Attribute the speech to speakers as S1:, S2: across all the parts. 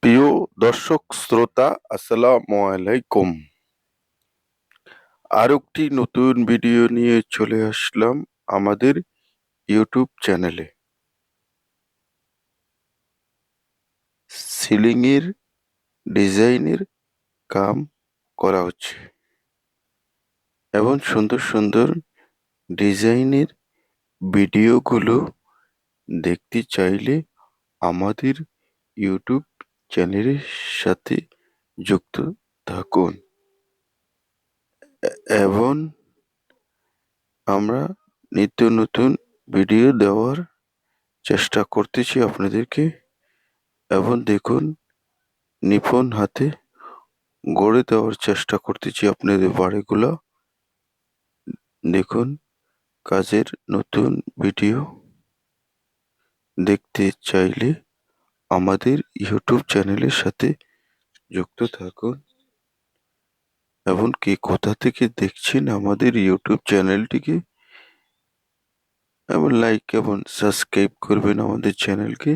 S1: প্রিয় দর্শক শ্রোতা, আসসালামু আলাইকুম। আরেকটি নতুন ভিডিও নিয়ে চলে আসলাম আমাদের ইউটিউব চ্যানেলে। সিলিং এর ডিজাইনের কাম করা হচ্ছে এবং সুন্দর সুন্দর ডিজাইনের ভিডিওগুলো দেখতে চাইলে আমাদের ইউটিউব চ্যানেলের সাথে যুক্ত থাকুন এবং আমরা নিত্য নতুন ভিডিও দেওয়ার চেষ্টা করতেছি আপনাদেরকে। এবং দেখুন, নিপুণ হাতে গড়ে দেওয়ার চেষ্টা করতেছি আপনাদের বাড়িগুলো। দেখুন, কাজের নতুন ভিডিও দেখতে চাইলে আমাদের ইউটিউব চ্যানেলের সাথে যুক্ত থাকুন এবং কে কোথা থেকে দেখছেন আমাদের ইউটিউব চ্যানেলটিকে, এবং লাইক এবং সাবস্ক্রাইব করবেন আমাদের চ্যানেলকে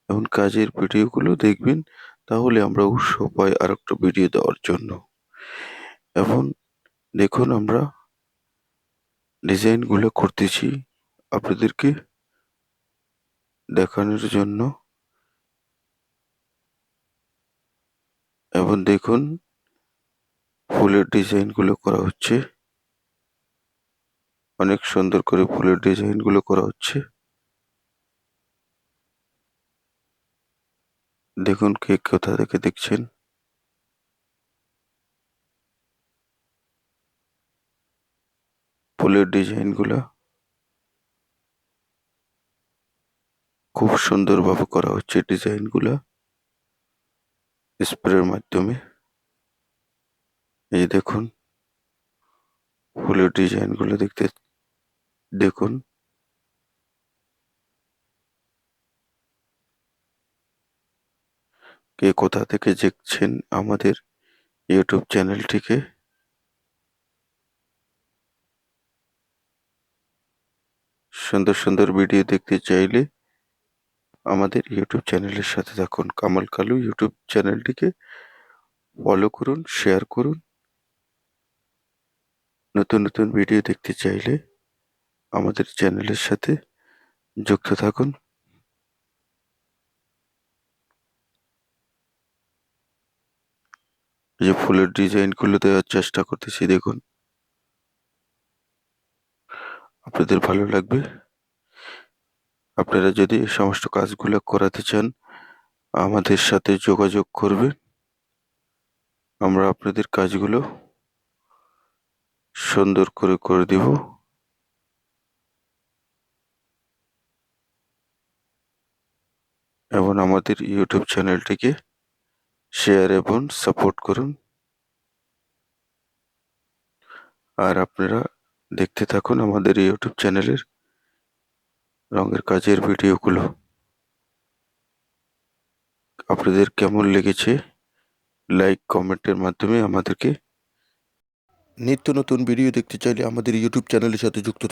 S1: এবং কাজের ভিডিওগুলো দেখবেন। তাহলে আমরা উৎসাহ পাই আর একটা ভিডিও দেওয়ার জন্য। এবং দেখুন, আমরা ডিজাইনগুলো করতেছি আপনাদেরকে দেখানোর জন্য। এবং দেখুন, ফুলের ডিজাইনগুলো করা হচ্ছে, অনেক সুন্দর করে ফুলের ডিজাইনগুলো করা হচ্ছে। দেখুন, কে কোথা থেকে দেখছেন। ফুলের ডিজাইনগুলো খুব সুন্দরভাবে করা হচ্ছে, ডিজাইনগুলা স্প্রের মাধ্যমে। এই দেখুন, ফুলের ডিজাইনগুলো দেখতে দেখুন। কে কোথা থেকে দেখছেন আমাদের ইউটিউব চ্যানেলটিকে। সুন্দর সুন্দর ভিডিও দেখতে চাইলে আমাদের ইউটিউব চ্যানেলের সাথে থাকুন। কামাল কালু ইউটিউব চ্যানেলটিকে ফলো করুন, শেয়ার করুন। নতুন নতুন ভিডিও দেখতে চাইলে আমাদের চ্যানেলের সাথে যুক্ত থাকুন। যে ফুলের ডিজাইনগুলো দেওয়ার চেষ্টা করতেছি, দেখুন, আপনাদের ভালো লাগবে। আপনারা যদি এই সমস্ত কাজগুলো করাতে চান, আমাদের সাথে যোগাযোগ করবেন। আমরা আপনাদের কাজগুলো সুন্দর করে করে দিব। এবং আমাদের ইউটিউব চ্যানেলটিকে শেয়ার এবং সাপোর্ট করুন। আর আপনারা দেখতে থাকুন আমাদের ইউটিউব চ্যানেলের রঙের কাজের ভিডিওগুলো। আপনাদের কেমন লেগেছে লাইক কমেন্টের মাধ্যমে আমাদেরকে। নিত্য নতুন ভিডিও দেখতে চাইলে আমাদের ইউটিউব চ্যানেলের সাথে যুক্ত